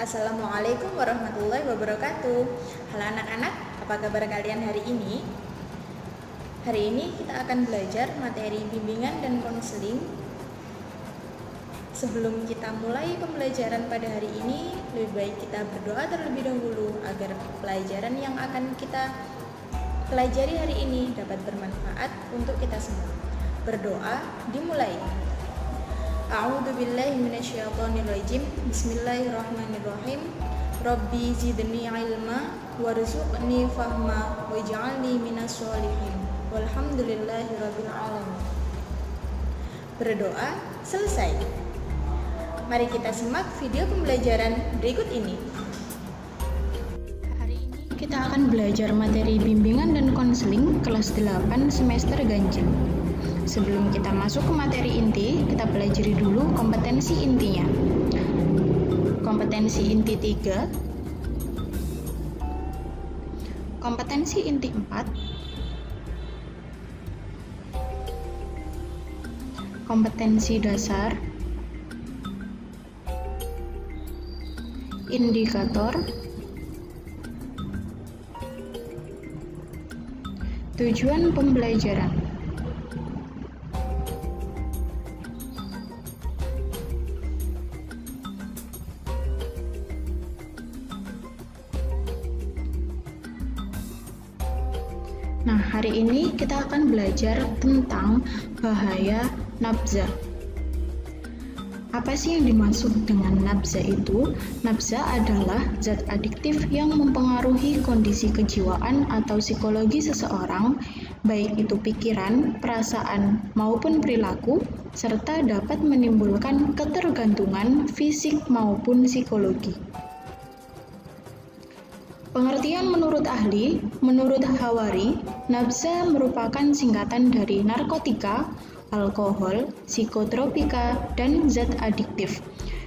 Assalamualaikum warahmatullahi wabarakatuh. Halo anak-anak, apa kabar kalian hari ini? Hari ini kita akan belajar materi bimbingan dan konseling. Sebelum kita mulai pembelajaran pada hari ini, lebih baik kita berdoa terlebih dahulu agar pelajaran yang akan kita pelajari hari ini dapat bermanfaat untuk kita semua. Berdoa dimulai. A'udzu billahi minasyaitonir rajim. Bismillahirrahmanirrahim. Rabbi zidni ilma warzuqni fahma waj'alni minas sholihin. Walhamdulillahi rabbil alamin. Berdoa selesai. Mari kita simak video pembelajaran berikut ini. Hari ini kita akan belajar materi bimbingan dan konseling kelas 8 semester ganjil. Sebelum kita masuk ke materi inti, kita pelajari dulu kompetensi intinya. Kompetensi inti 3, kompetensi inti 4, kompetensi dasar, indikator, tujuan pembelajaran. Nah, hari ini kita akan belajar tentang bahaya nabza. Apa sih yang dimaksud dengan nabza itu? Nabza adalah zat adiktif yang mempengaruhi kondisi kejiwaan atau psikologi seseorang, baik itu pikiran, perasaan, maupun perilaku, serta dapat menimbulkan ketergantungan fisik maupun psikologi. Pengertian menurut ahli, menurut Hawari, nabza merupakan singkatan dari narkotika, alkohol, psikotropika, dan zat adiktif.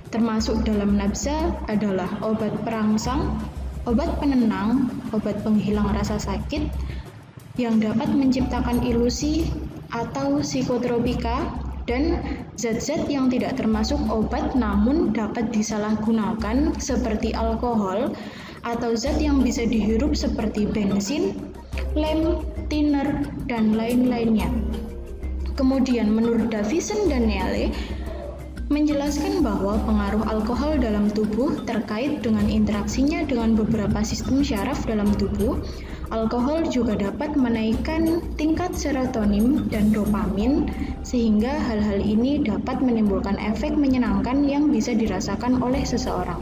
Termasuk dalam nabza adalah obat perangsang, obat penenang, obat penghilang rasa sakit, yang dapat menciptakan ilusi atau psikotropika, dan zat-zat yang tidak termasuk obat namun dapat disalahgunakan seperti alkohol, atau zat yang bisa dihirup seperti bensin, lem, thinner, dan lain-lainnya. Kemudian menurut Davison dan Neale menjelaskan bahwa pengaruh alkohol dalam tubuh terkait dengan interaksinya dengan beberapa sistem syaraf dalam tubuh. Alkohol juga dapat menaikkan tingkat serotonin dan dopamin, sehingga hal-hal ini dapat menimbulkan efek menyenangkan yang bisa dirasakan oleh seseorang.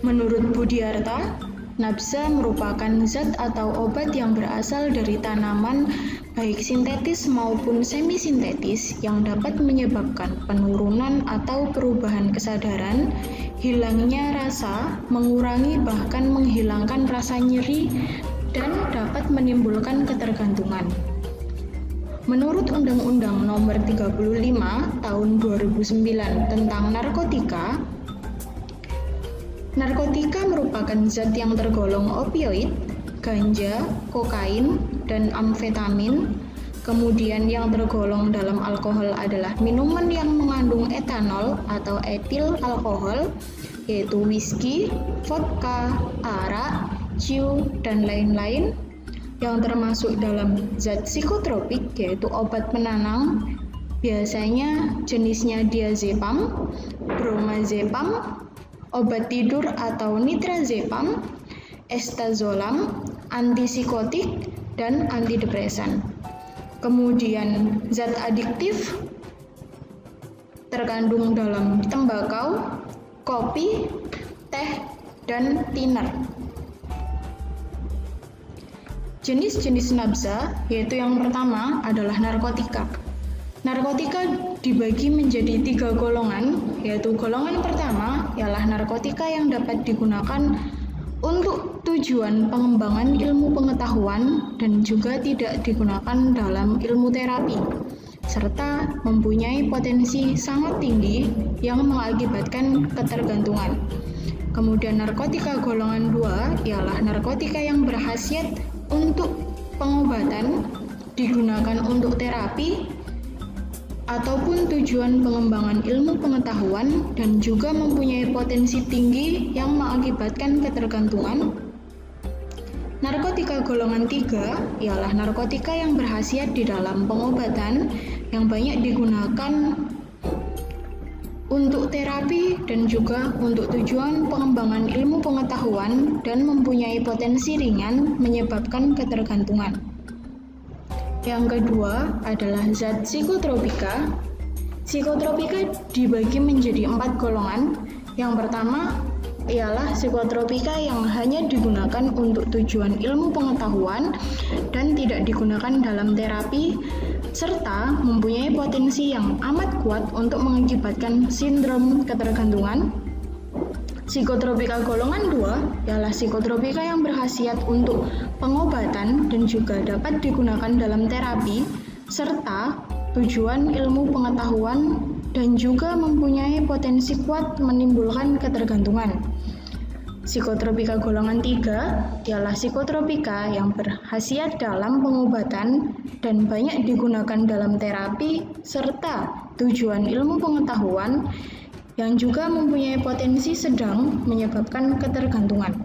Menurut Budiarta, nabza merupakan zat atau obat yang berasal dari tanaman baik sintetis maupun semi-sintetis yang dapat menyebabkan penurunan atau perubahan kesadaran, hilangnya rasa, mengurangi bahkan menghilangkan rasa nyeri, dan dapat menimbulkan ketergantungan. Menurut Undang-Undang Nomor 35 Tahun 2009 tentang narkotika, narkotika merupakan zat yang tergolong opioid, ganja, kokain, dan amfetamin. Kemudian yang tergolong dalam alkohol adalah minuman yang mengandung etanol atau etil alkohol, yaitu whisky, vodka, arak, ciu, dan lain-lain. Yang termasuk dalam zat psikotropik, yaitu obat penenang, biasanya jenisnya diazepam, bromazepam, obat tidur atau nitrazepam, estazolam, antipsikotik, dan antidepresan. Kemudian zat adiktif terkandung dalam tembakau, kopi, teh, dan thinner. Jenis-jenis nabza, yaitu yang pertama adalah narkotika. Narkotika dibagi menjadi 3 golongan, yaitu golongan pertama ialah narkotika yang dapat digunakan untuk tujuan pengembangan ilmu pengetahuan dan juga tidak digunakan dalam ilmu terapi, serta mempunyai potensi sangat tinggi yang mengakibatkan ketergantungan. Kemudian narkotika golongan 2 ialah narkotika yang berkhasiat untuk pengobatan, digunakan untuk terapi, ataupun tujuan pengembangan ilmu pengetahuan dan juga mempunyai potensi tinggi yang mengakibatkan ketergantungan. Narkotika golongan 3 ialah narkotika yang berkhasiat di dalam pengobatan yang banyak digunakan untuk terapi dan juga untuk tujuan pengembangan ilmu pengetahuan dan mempunyai potensi ringan menyebabkan ketergantungan. Yang kedua adalah zat psikotropika. Psikotropika dibagi menjadi 4 golongan. Yang pertama ialah psikotropika yang hanya digunakan untuk tujuan ilmu pengetahuan dan tidak digunakan dalam terapi, serta mempunyai potensi yang amat kuat untuk mengakibatkan sindrom ketergantungan. Psikotropika golongan 2 ialah psikotropika yang berkhasiat untuk pengobatan dan juga dapat digunakan dalam terapi, serta tujuan ilmu pengetahuan dan juga mempunyai potensi kuat menimbulkan ketergantungan. Psikotropika golongan 3 ialah psikotropika yang berkhasiat dalam pengobatan dan banyak digunakan dalam terapi, serta tujuan ilmu pengetahuan yang juga mempunyai potensi sedang menyebabkan ketergantungan.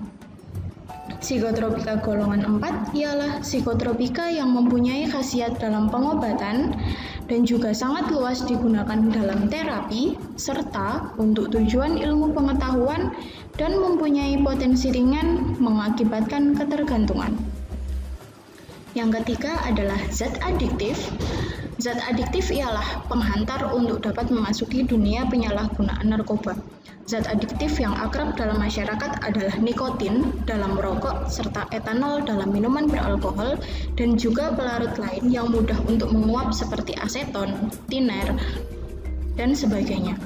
Psikotropika golongan 4 ialah psikotropika yang mempunyai khasiat dalam pengobatan dan juga sangat luas digunakan dalam terapi, serta untuk tujuan ilmu pengetahuan dan mempunyai potensi ringan mengakibatkan ketergantungan. Yang ketiga adalah zat adiktif. Zat adiktif ialah penghantar untuk dapat memasuki dunia penyalahgunaan narkoba. Zat adiktif yang akrab dalam masyarakat adalah nikotin dalam merokok serta etanol dalam minuman beralkohol dan juga pelarut lain yang mudah untuk menguap seperti aseton, tiner, dan sebagainya.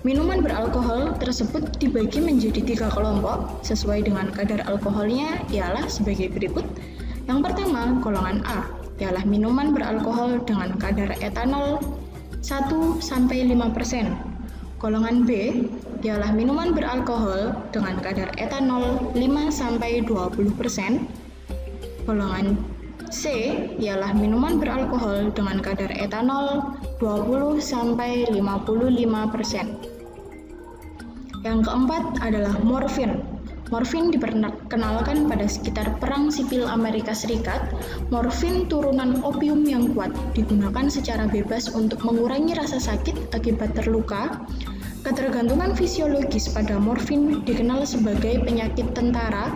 Minuman beralkohol tersebut dibagi menjadi 3 kelompok sesuai dengan kadar alkoholnya ialah sebagai berikut. Yang pertama, golongan A ialah minuman beralkohol dengan kadar etanol 1-5%. Golongan B ialah minuman beralkohol dengan kadar etanol 5-20%. Golongan C ialah minuman beralkohol dengan kadar etanol 20-55%. Yang keempat adalah morfin. Morfin diperkenalkan pada sekitar Perang Sipil Amerika Serikat. Morfin turunan opium yang kuat digunakan secara bebas untuk mengurangi rasa sakit akibat terluka. Ketergantungan fisiologis pada morfin dikenal sebagai penyakit tentara.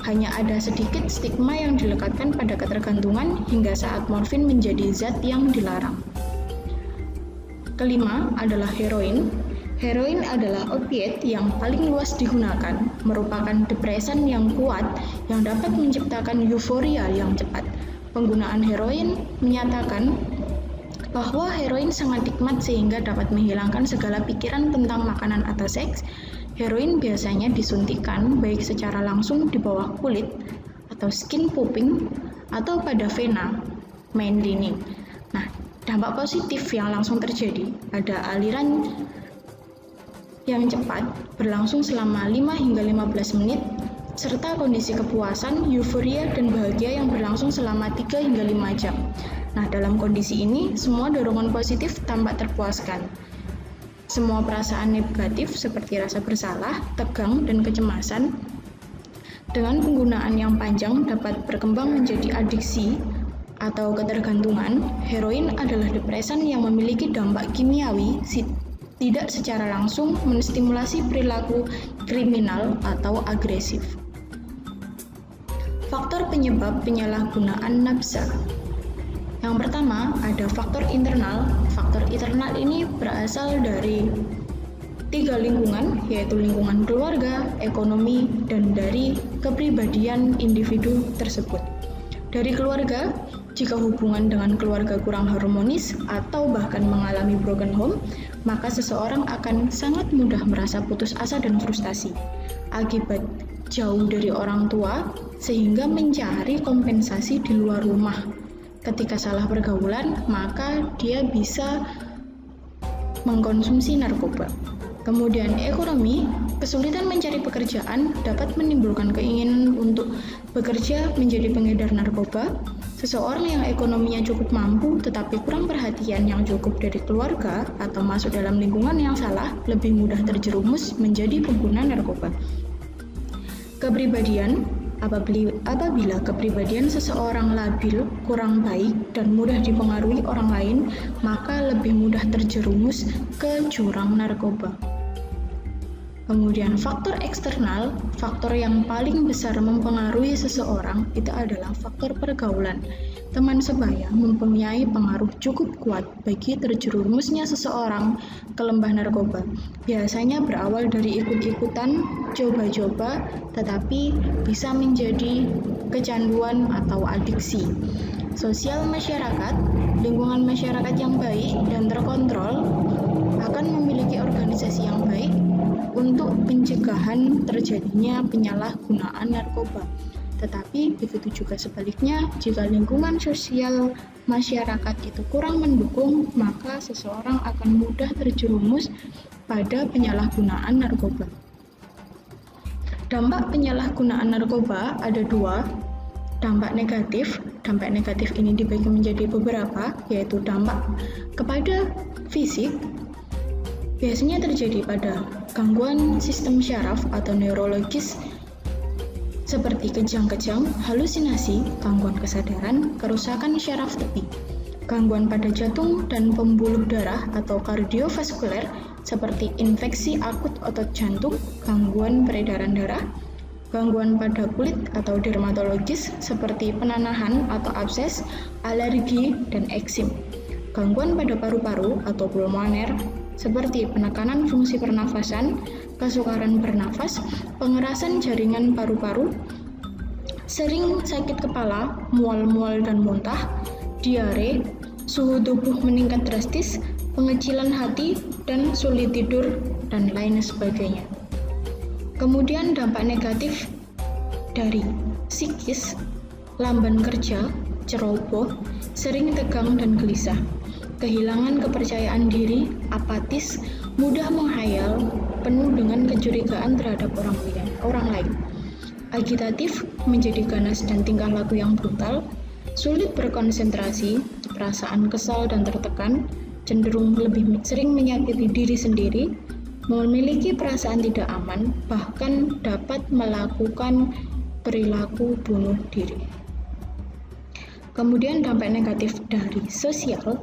Hanya ada sedikit stigma yang dilekatkan pada ketergantungan hingga saat morfin menjadi zat yang dilarang. Kelima adalah heroin. Heroin adalah opiat yang paling luas digunakan, merupakan depresan yang kuat yang dapat menciptakan euforia yang cepat. Penggunaan heroin menyatakan bahwa heroin sangat nikmat sehingga dapat menghilangkan segala pikiran tentang makanan atau seks. Heroin biasanya disuntikkan baik secara langsung di bawah kulit atau skin popping atau pada vena, main lining. Nah, dampak positif yang langsung terjadi ada aliran yang cepat, berlangsung selama 5 hingga 15 menit, serta kondisi kepuasan, euforia, dan bahagia yang berlangsung selama 3 hingga 5 jam. Nah, dalam kondisi ini, semua dorongan positif tampak terpuaskan. Semua perasaan negatif seperti rasa bersalah, tegang, dan kecemasan dengan penggunaan yang panjang dapat berkembang menjadi adiksi atau ketergantungan. Heroin adalah depresan yang memiliki dampak kimiawi tidak secara langsung menstimulasi perilaku kriminal atau agresif. Faktor penyebab penyalahgunaan nafsa. Yang pertama, ada faktor internal. Faktor internal ini berasal dari 3 lingkungan, yaitu lingkungan keluarga, ekonomi, dan dari kepribadian individu tersebut. Dari keluarga, jika hubungan dengan keluarga kurang harmonis atau bahkan mengalami broken home, maka seseorang akan sangat mudah merasa putus asa dan frustasi. Akibat jauh dari orang tua, sehingga mencari kompensasi di luar rumah. Ketika salah pergaulan, maka dia bisa mengkonsumsi narkoba. Kemudian ekonomi, kesulitan mencari pekerjaan dapat menimbulkan keinginan untuk bekerja menjadi pengedar narkoba. Seseorang yang ekonominya cukup mampu tetapi kurang perhatian yang cukup dari keluarga atau masuk dalam lingkungan yang salah lebih mudah terjerumus menjadi pengguna narkoba. Kepribadian, apabila kepribadian seseorang labil, kurang baik, dan mudah dipengaruhi orang lain, maka lebih mudah terjerumus ke jurang narkoba. Kemudian faktor eksternal, faktor yang paling besar mempengaruhi seseorang itu adalah faktor pergaulan. Teman sebaya mempunyai pengaruh cukup kuat bagi terjerumusnya seseorang ke lembah narkoba. Biasanya berawal dari ikut-ikutan, coba-coba, tetapi bisa menjadi kecanduan atau adiksi. Sosial masyarakat, lingkungan masyarakat yang baik dan terkontrol akan memiliki organisasi yang baik untuk pencegahan terjadinya penyalahgunaan narkoba. Tetapi begitu juga sebaliknya, jika lingkungan sosial masyarakat itu kurang mendukung, maka seseorang akan mudah terjerumus pada penyalahgunaan narkoba. Dampak penyalahgunaan narkoba ada dua. Dampak negatif ini dibagi menjadi beberapa, yaitu dampak kepada fisik, biasanya terjadi pada gangguan sistem syaraf atau neurologis seperti kejang-kejang, halusinasi, gangguan kesadaran, kerusakan syaraf tepi, gangguan pada jantung dan pembuluh darah atau kardiovaskuler seperti infeksi akut otot jantung, gangguan peredaran darah, gangguan pada kulit atau dermatologis seperti penanahan atau abses, alergi, dan eksim, gangguan pada paru-paru atau pulmoner seperti penekanan fungsi pernafasan, kesukaran bernafas, pengerasan jaringan paru-paru, sering sakit kepala, mual-mual dan muntah, diare, suhu tubuh meningkat drastis, pengecilan hati, dan sulit tidur, dan lain sebagainya. Kemudian dampak negatif dari psikis, lamban kerja, ceroboh, sering tegang dan gelisah, kehilangan kepercayaan diri, apatis, mudah menghayal, penuh dengan kecurigaan terhadap orang lain, agitatif, menjadi ganas dan tingkah laku yang brutal, sulit berkonsentrasi, perasaan kesal dan tertekan, cenderung lebih sering menyakiti diri sendiri, memiliki perasaan tidak aman, bahkan dapat melakukan perilaku bunuh diri. Kemudian dampak negatif dari sosial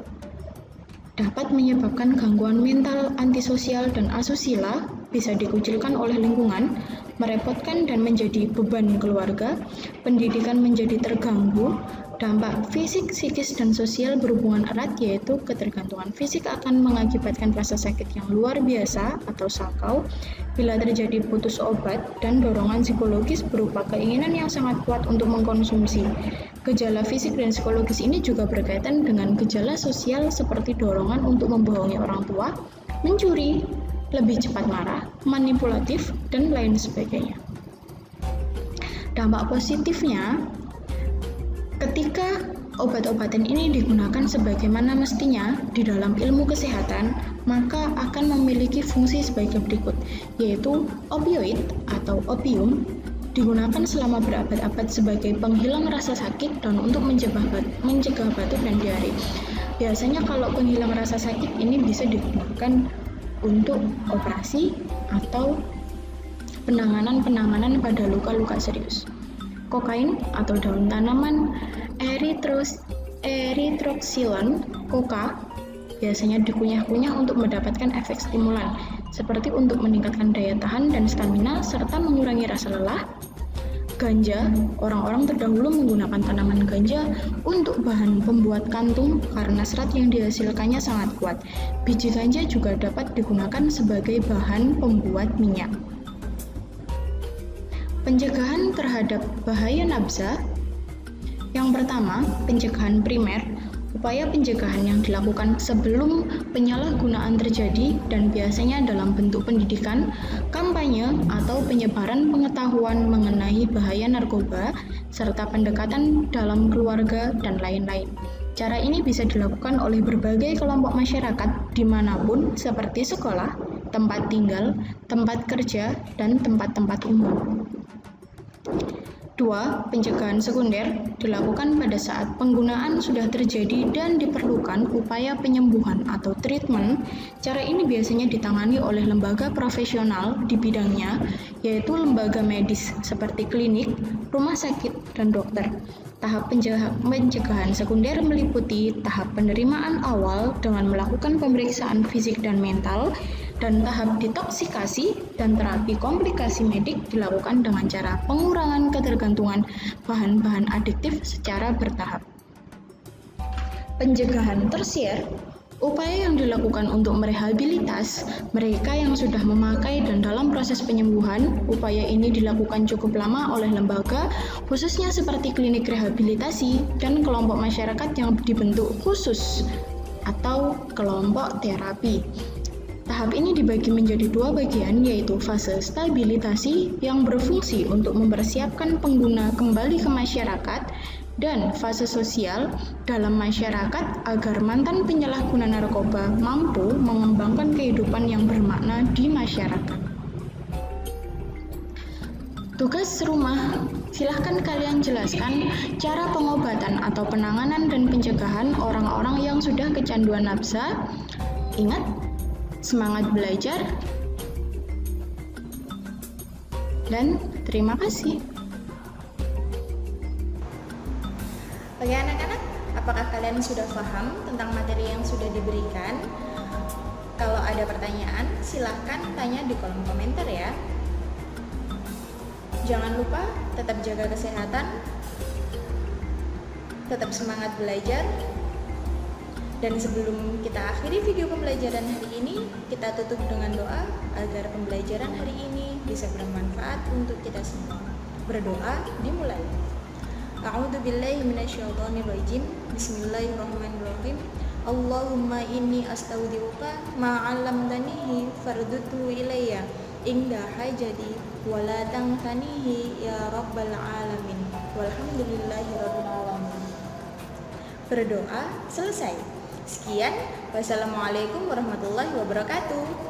dapat menyebabkan gangguan mental, antisosial, dan asusila, bisa dikucilkan oleh lingkungan, merepotkan dan menjadi beban keluarga, pendidikan menjadi terganggu. Dampak fisik, psikis, dan sosial berhubungan erat, yaitu ketergantungan fisik akan mengakibatkan rasa sakit yang luar biasa atau sakau bila terjadi putus obat, dan dorongan psikologis berupa keinginan yang sangat kuat untuk mengkonsumsi. Gejala fisik dan psikologis ini juga berkaitan dengan gejala sosial seperti dorongan untuk membohongi orang tua, mencuri, lebih cepat marah, manipulatif, dan lain sebagainya. Dampak positifnya, ketika obat-obatan ini digunakan sebagaimana mestinya di dalam ilmu kesehatan, maka akan memiliki fungsi sebagai berikut, yaitu opioid atau opium digunakan selama berabad-abad sebagai penghilang rasa sakit dan untuk mencegah batuk dan diare. Biasanya kalau penghilang rasa sakit ini bisa digunakan untuk operasi atau penanganan pada luka-luka serius. Kokain atau daun tanaman erythroxylon, koka, biasanya dikunyah-kunyah untuk mendapatkan efek stimulan, seperti untuk meningkatkan daya tahan dan stamina serta mengurangi rasa lelah. Ganja, orang-orang terdahulu menggunakan tanaman ganja untuk bahan pembuat kantung karena serat yang dihasilkannya sangat kuat. Biji ganja juga dapat digunakan sebagai bahan pembuat minyak. Pencegahan terhadap bahaya nafsa. Yang pertama, pencegahan primer. Upaya pencegahan yang dilakukan sebelum penyalahgunaan terjadi dan biasanya dalam bentuk pendidikan, kampanye, atau penyebaran pengetahuan mengenai bahaya narkoba, serta pendekatan dalam keluarga, dan lain-lain. Cara ini bisa dilakukan oleh berbagai kelompok masyarakat dimanapun seperti sekolah, tempat tinggal, tempat kerja, dan tempat-tempat umum. 2. Pencegahan sekunder dilakukan pada saat penggunaan sudah terjadi dan diperlukan upaya penyembuhan atau treatment. Cara ini biasanya ditangani oleh lembaga profesional di bidangnya, yaitu lembaga medis seperti klinik, rumah sakit, dan dokter. Tahap pencegahan sekunder meliputi tahap penerimaan awal dengan melakukan pemeriksaan fisik dan mental, dan tahap detoksikasi dan terapi komplikasi medik dilakukan dengan cara pengurangan ketergantungan bahan-bahan adiktif secara bertahap. Pencegahan tersier, upaya yang dilakukan untuk merehabilitas mereka yang sudah memakai dan dalam proses penyembuhan. Upaya ini dilakukan cukup lama oleh lembaga, khususnya seperti klinik rehabilitasi dan kelompok masyarakat yang dibentuk khusus atau kelompok terapi. Tahap ini dibagi menjadi 2 bagian, yaitu fase stabilitasi yang berfungsi untuk mempersiapkan pengguna kembali ke masyarakat, dan fase sosial dalam masyarakat agar mantan penyalahguna narkoba mampu mengembangkan kehidupan yang bermakna di masyarakat. Tugas rumah, silahkan kalian jelaskan cara pengobatan atau penanganan dan pencegahan orang-orang yang sudah kecanduan nafsa. Ingat, semangat belajar, dan terima kasih. Oke anak-anak, apakah kalian sudah paham tentang materi yang sudah diberikan? Kalau ada pertanyaan, silahkan tanya di kolom komentar ya. Jangan lupa tetap jaga kesehatan, tetap semangat belajar. Dan sebelum kita akhiri video pembelajaran hari ini, kita tutup dengan doa agar pembelajaran hari ini bisa bermanfaat untuk kita semua. Berdoa dimulai. A'udzubillahi minasyaitonirrajim. Bismillahirrahmanirrahim. Allahumma inni astaudiuka ma 'allamtanihi farduthu ilayya inda hajati wa la tangtanihi ya rabbal alamin. Walhamdulillahirabbil alamin. Berdoa selesai. Sekian, wassalamualaikum warahmatullahi wabarakatuh.